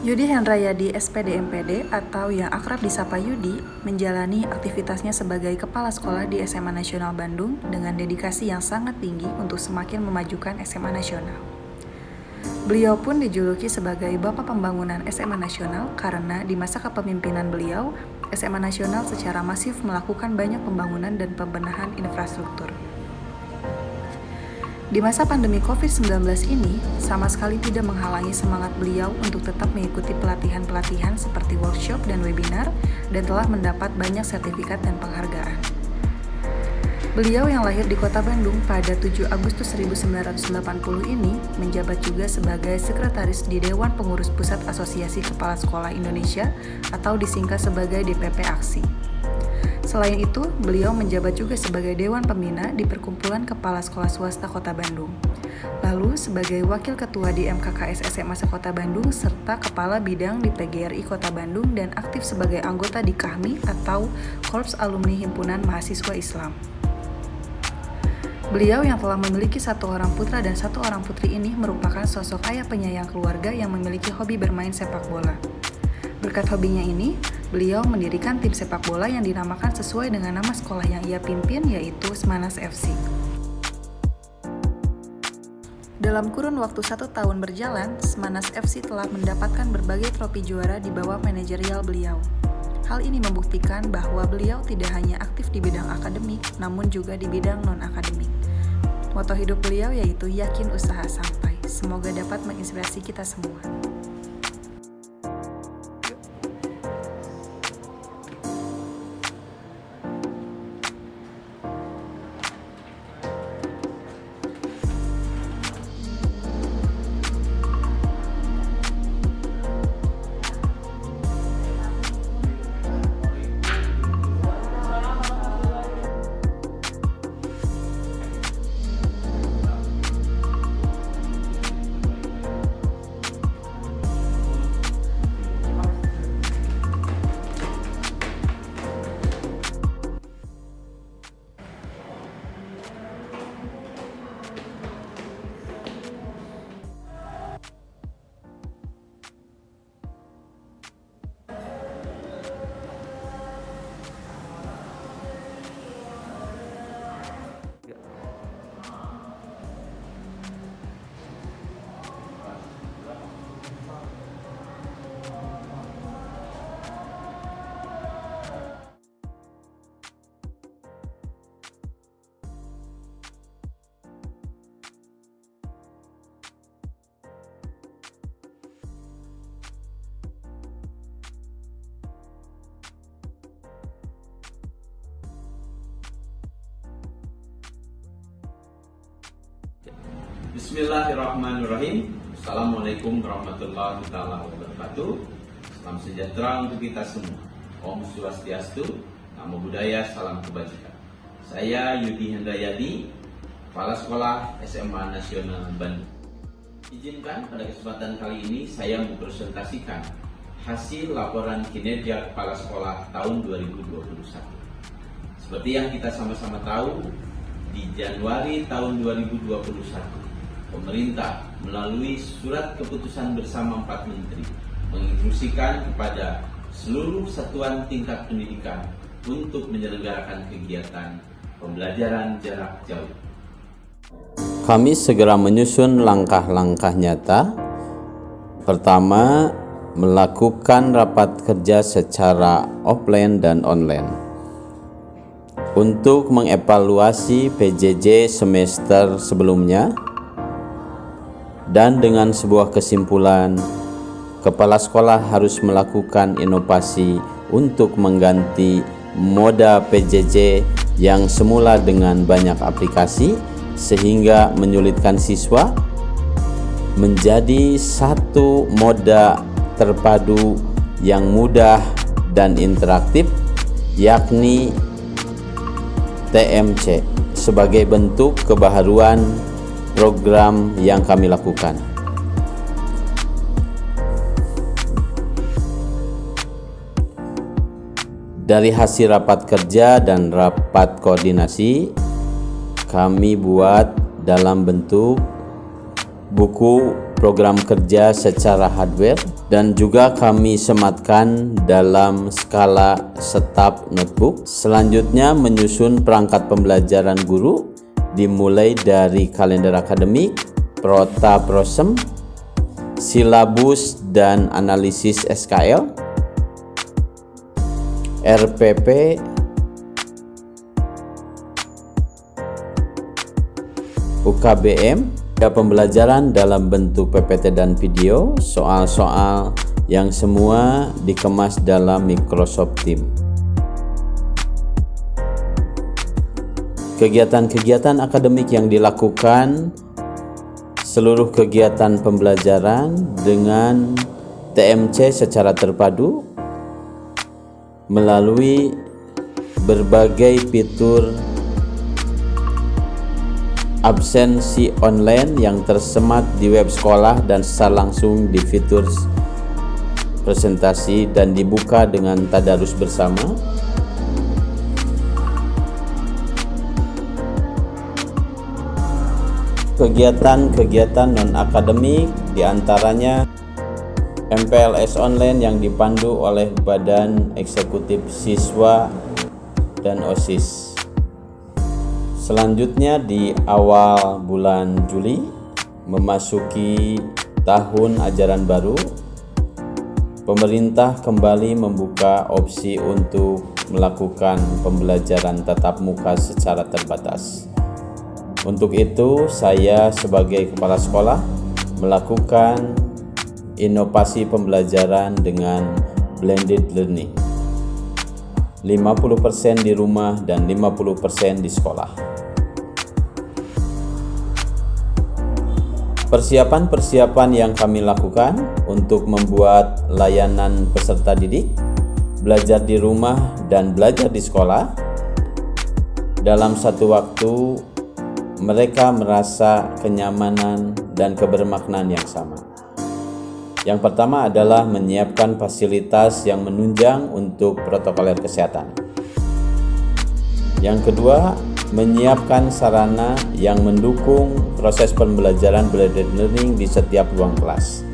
Yudi Hendrayadi SPD MPD atau yang akrab disapa Yudi menjalani aktivitasnya sebagai kepala sekolah di SMA Nasional Bandung dengan dedikasi yang sangat tinggi untuk semakin memajukan SMA Nasional. Beliau pun dijuluki sebagai Bapak Pembangunan SMA Nasional karena di masa kepemimpinan beliau, SMA Nasional secara masif melakukan banyak pembangunan dan pembenahan infrastruktur. Di masa pandemi COVID-19 ini, sama sekali tidak menghalangi semangat beliau untuk tetap mengikuti pelatihan-pelatihan seperti workshop dan webinar, dan telah mendapat banyak sertifikat dan penghargaan. Beliau yang lahir di kota Bandung pada 7 Agustus 1980 ini menjabat juga sebagai sekretaris di Dewan Pengurus Pusat Asosiasi Kepala Sekolah Indonesia atau disingkat sebagai DPP AKSI. Selain itu, beliau menjabat juga sebagai Dewan Pembina di Perkumpulan Kepala Sekolah Swasta Kota Bandung. Lalu sebagai Wakil Ketua di MKKS SMA Sekota Bandung serta Kepala Bidang di PGRI Kota Bandung dan aktif sebagai anggota di KAHMI atau Korps Alumni Himpunan Mahasiswa Islam. Beliau yang telah memiliki 1 orang putra dan 1 orang putri ini merupakan sosok ayah penyayang keluarga yang memiliki hobi bermain sepak bola. Berkat hobinya ini, beliau mendirikan tim sepak bola yang dinamakan sesuai dengan nama sekolah yang ia pimpin, yaitu Smanas FC. Dalam kurun waktu 1 tahun berjalan, Smanas FC telah mendapatkan berbagai trofi juara di bawah manajerial beliau. Hal ini membuktikan bahwa beliau tidak hanya aktif di bidang akademik, namun juga di bidang non-akademik. Moto hidup beliau yaitu yakin usaha sampai. Semoga dapat menginspirasi kita semua. Bismillahirrahmanirrahim. Assalamualaikum warahmatullahi wabarakatuh. Salam sejahtera untuk kita semua. Om Swastiastu, Namo Buddhaya, salam kebajikan. Saya Yudi Hendrayadi, Kepala Sekolah SMA Nasional Bandung. Izinkan pada kesempatan kali ini saya mempresentasikan hasil laporan kinerja Kepala Sekolah tahun 2021. Seperti yang kita sama-sama tahu, di Januari tahun 2021, pemerintah melalui surat keputusan bersama 4 menteri menginstruksikan kepada seluruh satuan tingkat pendidikan untuk menyelenggarakan kegiatan pembelajaran jarak jauh. Kami segera menyusun langkah-langkah nyata. Pertama, melakukan rapat kerja secara offline dan online untuk mengevaluasi PJJ semester sebelumnya, dan dengan sebuah kesimpulan, kepala sekolah harus melakukan inovasi untuk mengganti moda PJJ yang semula dengan banyak aplikasi sehingga menyulitkan siswa menjadi satu moda terpadu yang mudah dan interaktif, yakni TMC, sebagai bentuk kebaharuan program yang kami lakukan. Dari hasil rapat kerja dan rapat koordinasi, kami buat dalam bentuk buku program kerja secara hardware dan juga kami sematkan dalam skala setap notebook. Selanjutnya menyusun perangkat pembelajaran guru dimulai dari kalender akademik, prota prosem, silabus dan analisis SKL, RPP, UKBM, pembelajaran dalam bentuk PPT dan video, soal-soal yang semua dikemas dalam Microsoft Teams. Kegiatan-kegiatan akademik yang dilakukan, seluruh kegiatan pembelajaran dengan TMC secara terpadu melalui berbagai fitur absensi online yang tersemat di web sekolah dan secara langsung di fitur presentasi dan dibuka dengan tadarus bersama. Kegiatan-kegiatan non-akademik diantaranya MPLS online yang dipandu oleh Badan Eksekutif Siswa dan OSIS. Selanjutnya di awal bulan Juli memasuki tahun ajaran baru, pemerintah kembali membuka opsi untuk melakukan pembelajaran tatap muka secara terbatas. Untuk itu, saya sebagai kepala sekolah melakukan inovasi pembelajaran dengan blended learning. 50% di rumah dan 50% di sekolah. Persiapan-persiapan yang kami lakukan untuk membuat layanan peserta didik, belajar di rumah dan belajar di sekolah, dalam satu waktu mereka merasa kenyamanan dan kebermaknaan yang sama. Yang pertama adalah menyiapkan fasilitas yang menunjang untuk protokoler kesehatan. Yang kedua, menyiapkan sarana yang mendukung proses pembelajaran blended learning di setiap ruang kelas.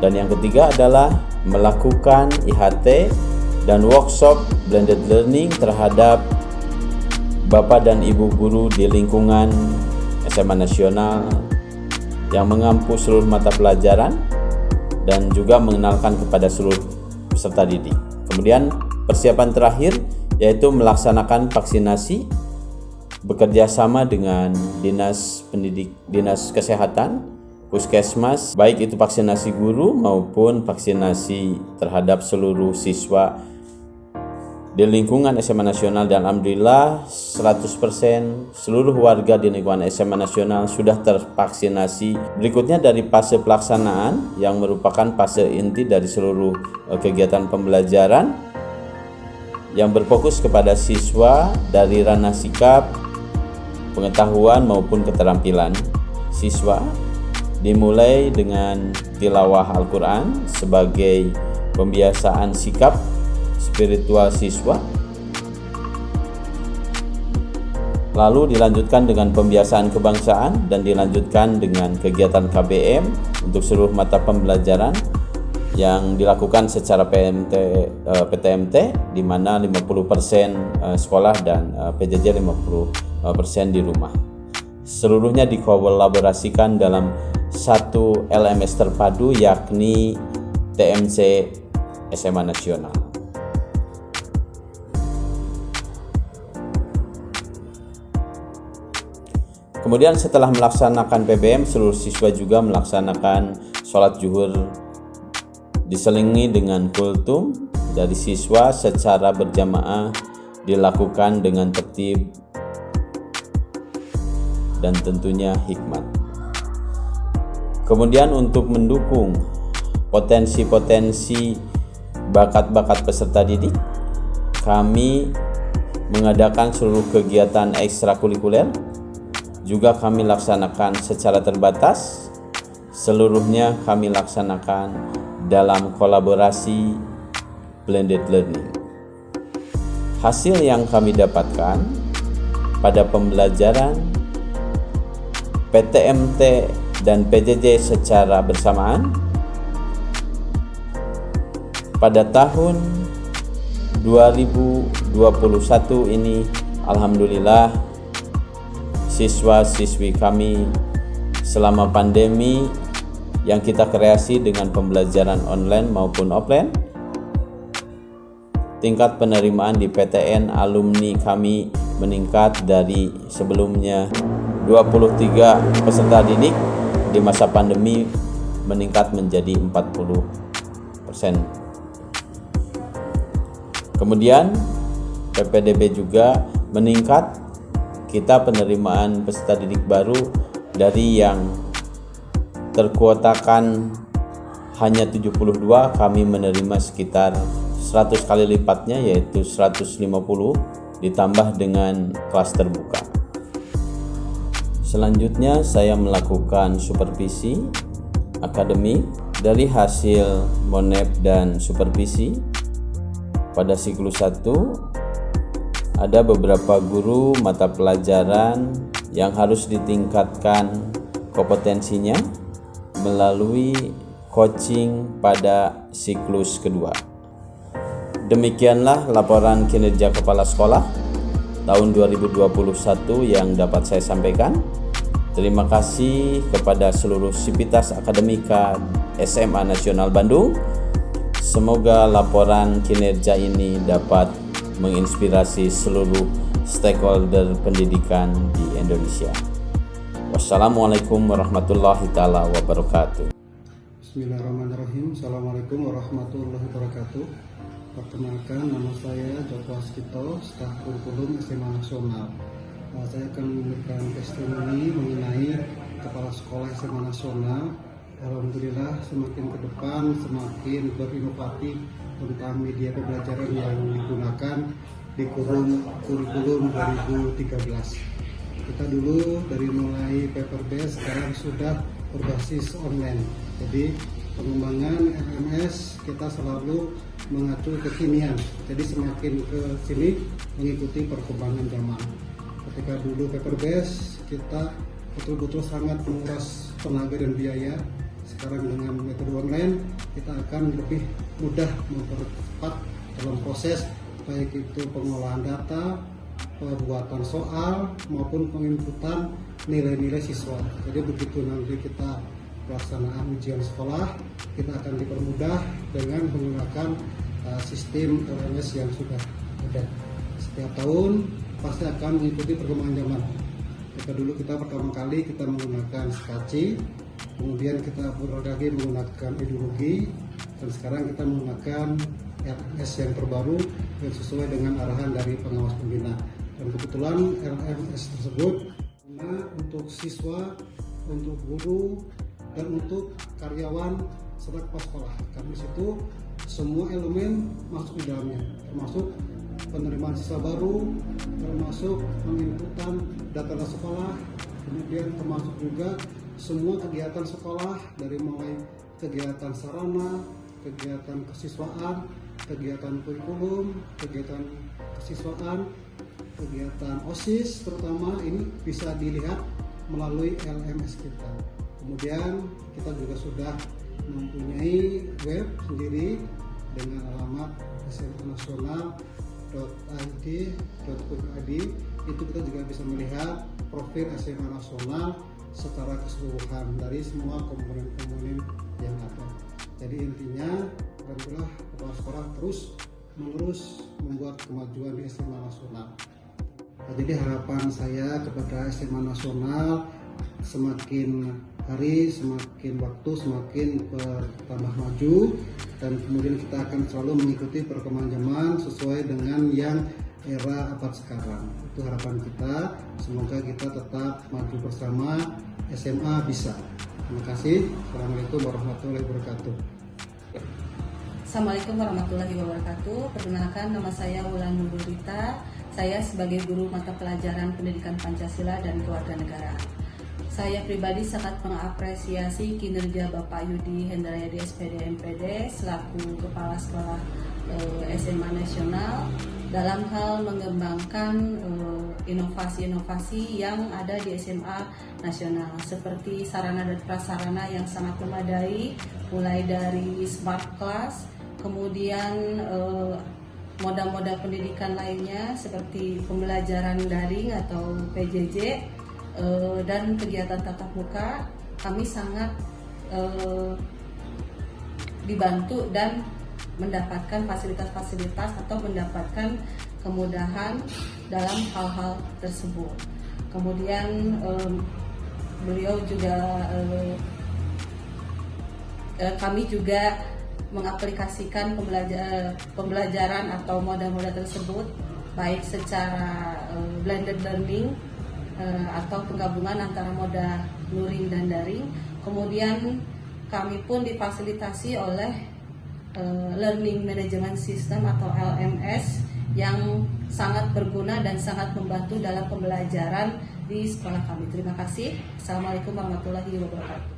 Dan yang ketiga adalah melakukan IHT dan workshop blended learning terhadap Bapak dan Ibu guru di lingkungan SMA Nasional yang mengampu seluruh mata pelajaran dan juga mengenalkan kepada seluruh peserta didik. Kemudian persiapan terakhir yaitu melaksanakan vaksinasi bekerja sama dengan dinas kesehatan, puskesmas, baik itu vaksinasi guru maupun vaksinasi terhadap seluruh siswa di lingkungan SMA Nasional. Dan alhamdulillah 100% seluruh warga di lingkungan SMA Nasional sudah tervaksinasi. Berikutnya dari fase pelaksanaan yang merupakan fase inti dari seluruh kegiatan pembelajaran yang berfokus kepada siswa dari ranah sikap, pengetahuan maupun keterampilan siswa, dimulai dengan tilawah Al-Quran sebagai pembiasaan sikap spiritual siswa, lalu dilanjutkan dengan pembiasaan kebangsaan dan dilanjutkan dengan kegiatan KBM untuk seluruh mata pembelajaran yang dilakukan secara PTMT, di mana 50% sekolah dan PJJ 50% di rumah. Seluruhnya dikolaborasikan dalam satu LMS terpadu, yakni TMC SMA Nasional. Kemudian setelah melaksanakan PBM, seluruh siswa juga melaksanakan sholat zuhur diselingi dengan kultum dari siswa secara berjamaah, dilakukan dengan tertib dan tentunya hikmat. Kemudian untuk mendukung potensi-potensi bakat-bakat peserta didik, kami mengadakan seluruh kegiatan ekstrakurikuler juga kami laksanakan secara terbatas. Seluruhnya kami laksanakan dalam kolaborasi blended learning. Hasil yang kami dapatkan pada pembelajaran PTMT dan PJJ secara bersamaan. Pada tahun 2021 ini, alhamdulillah, siswa-siswi kami selama pandemi yang kita kreasi dengan pembelajaran online maupun offline, tingkat penerimaan di PTN alumni kami meningkat dari sebelumnya 23 peserta didik, di masa pandemi meningkat menjadi 40%. Kemudian PPDB juga meningkat, kita penerimaan peserta didik baru dari yang terkuotakan hanya 72, kami menerima sekitar 100 kali lipatnya, yaitu 150 ditambah dengan kelas terbuka. Selanjutnya saya melakukan supervisi akademik dari hasil monep dan supervisi. Pada siklus 1 ada beberapa guru mata pelajaran yang harus ditingkatkan kompetensinya melalui coaching pada siklus kedua. Demikianlah laporan kinerja kepala sekolah tahun 2021 yang dapat saya sampaikan. Terima kasih kepada seluruh sivitas akademika SMA Nasional Bandung. Semoga laporan kinerja ini dapat menginspirasi seluruh stakeholder pendidikan di Indonesia. Wassalamualaikum warahmatullahi wabarakatuh. Bismillahirrahmanirrahim. Assalamualaikum warahmatullahi wabarakatuh. Perkenalkan, nama saya Joko Askito, staf kurikulum SMA Nasional. Saya akan memberikan testimoni mengenai kepala sekolah SMA Nasional. Alhamdulillah, semakin ke depan semakin berinovatif tentang media pembelajaran yang digunakan di kurikulum 2013. Kita dulu dari mulai paper based, sekarang sudah berbasis online. Jadi pengembangan LMS kita selalu mengacu kekinian. Jadi semakin ke sini mengikuti perkembangan zaman. Ketika dulu paper based, kita betul-betul sangat menguras tenaga dan biaya. Sekarang dengan metode online kita akan lebih mudah mempercepat dalam proses baik itu pengolahan data, pembuatan soal maupun penginputan nilai-nilai siswa. Jadi begitu nanti kita pelaksanaan ujian sekolah, kita akan dipermudah dengan menggunakan sistem LMS yang sudah ada. Setiap tahun pasti akan mengikuti perkembangan zaman. Kita pertama kali kita menggunakan SKACI, kemudian kita lagi menggunakan ideologi, dan sekarang kita menggunakan LMS yang terbaru yang sesuai dengan arahan dari pengawas pembina. Dan kebetulan LMS tersebut untuk siswa, untuk guru, dan untuk karyawan serta kepala sekolah. Karena di situ semua elemen masuk di dalamnya, termasuk penerimaan siswa baru, termasuk penginputan data sekolah, kemudian termasuk juga semua kegiatan sekolah dari mulai kegiatan sarana, kegiatan kesiswaan, kegiatan kurikulum, kegiatan kesiswaan, kegiatan OSIS terutama ini bisa dilihat melalui LMS kita. Kemudian kita juga sudah mempunyai web sendiri dengan alamat sma-nasional.id. Itu kita juga bisa melihat profil SMA Nasional secara keseluruhan dari semua komponen-komponen yang ada. Jadi intinya, alhamdulillah kepala sekolah terus menerus membuat kemajuan di SMA Nasional. Jadi harapan saya kepada SMA Nasional, semakin hari, semakin waktu, semakin bertambah maju, dan kemudian kita akan selalu mengikuti perkembangan zaman sesuai dengan yang era abad sekarang. Itu harapan kita. Semoga kita tetap maju bersama. SMA bisa. Terima kasih. Assalamualaikum warahmatullahi wabarakatuh. Assalamualaikum warahmatullahi wabarakatuh. Perkenalkan, nama saya Wulan Nurita. Saya sebagai guru mata pelajaran Pendidikan Pancasila dan Kewarganegaraan. Saya pribadi sangat mengapresiasi kinerja Bapak Yudi Hendrayadi SPD MPD selaku Kepala Sekolah SMA Nasional dalam hal mengembangkan inovasi-inovasi yang ada di SMA nasional, seperti sarana dan prasarana yang sangat memadai, mulai dari smart class, kemudian moda-moda pendidikan lainnya seperti pembelajaran daring atau PJJ, dan kegiatan tatap muka. Kami sangat dibantu dan mendapatkan fasilitas-fasilitas atau mendapatkan kemudahan dalam hal-hal tersebut. Kemudian beliau juga kami juga mengaplikasikan pembelajaran atau moda-moda tersebut baik secara blended learning atau penggabungan antara moda luring dan daring. Kemudian kami pun difasilitasi oleh Learning Management System atau LMS yang sangat berguna dan sangat membantu dalam pembelajaran di sekolah kami. Terima kasih. Assalamualaikum warahmatullahi wabarakatuh.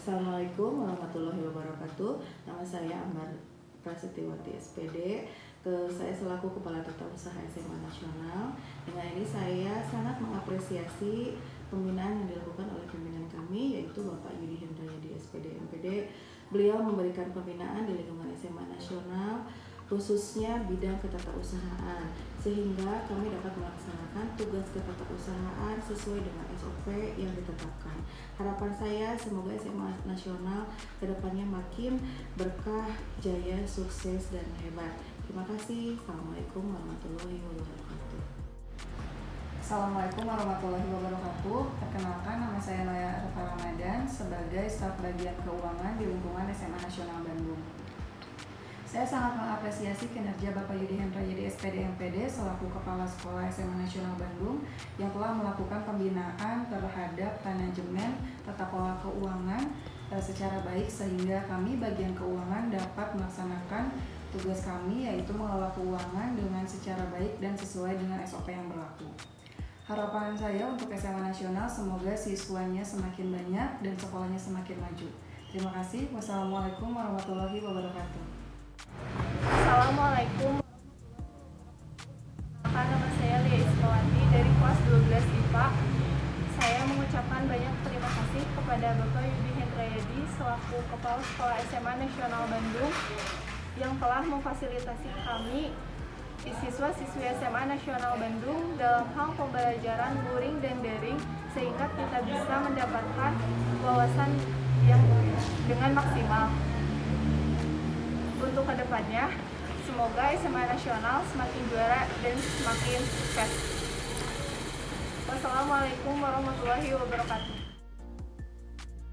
Assalamualaikum warahmatullahi wabarakatuh. Nama saya Ambar Prasetyawati SPD. Saya selaku Kepala Tata Usaha SMA Nasional. Dengan ini saya sangat mengapresiasi pembinaan yang dilakukan oleh pimpinan kami, yaitu Bapak Yudi Hendrayadi SPD MPD. Beliau memberikan pembinaan di lingkungan SMA Nasional, khususnya bidang ketatausahaan, sehingga kami dapat melaksanakan tugas ketatausahaan sesuai dengan SOP yang ditetapkan. Harapan saya semoga SMA Nasional kedepannya makin berkah, jaya, sukses, dan hebat. Terima kasih. Assalamualaikum warahmatullahi wabarakatuh. Assalamualaikum warahmatullahi wabarakatuh. Perkenalkan, nama saya Naya Arfa Ramadan sebagai staf bagian keuangan di lingkungan SMA Nasional Bandung. Saya sangat mengapresiasi kinerja Bapak Yudi Hendrayadi SPD MPD selaku Kepala Sekolah SMA Nasional Bandung yang telah melakukan pembinaan terhadap manajemen tata kelola keuangan secara baik, sehingga kami bagian keuangan dapat melaksanakan tugas kami, yaitu mengelola keuangan dengan secara baik dan sesuai dengan SOP yang berlaku. Harapan saya untuk SMA Nasional semoga siswanya semakin banyak dan sekolahnya semakin maju. Terima kasih. Wassalamualaikum warahmatullahi wabarakatuh. Assalamualaikum. Nama saya Lia Iskawati dari kelas 12 IPA. Saya mengucapkan banyak terima kasih kepada Bapak Yudi Hendrayadi selaku Kepala Sekolah SMA Nasional Bandung yang telah memfasilitasi kami siswa-siswi SMA Nasional Bandung dalam hal pembelajaran luring dan daring, sehingga kita bisa mendapatkan wawasan yang dengan maksimal. Untuk kedepannya, semoga SMA Nasional semakin juara dan semakin sukses. Wassalamualaikum warahmatullahi wabarakatuh.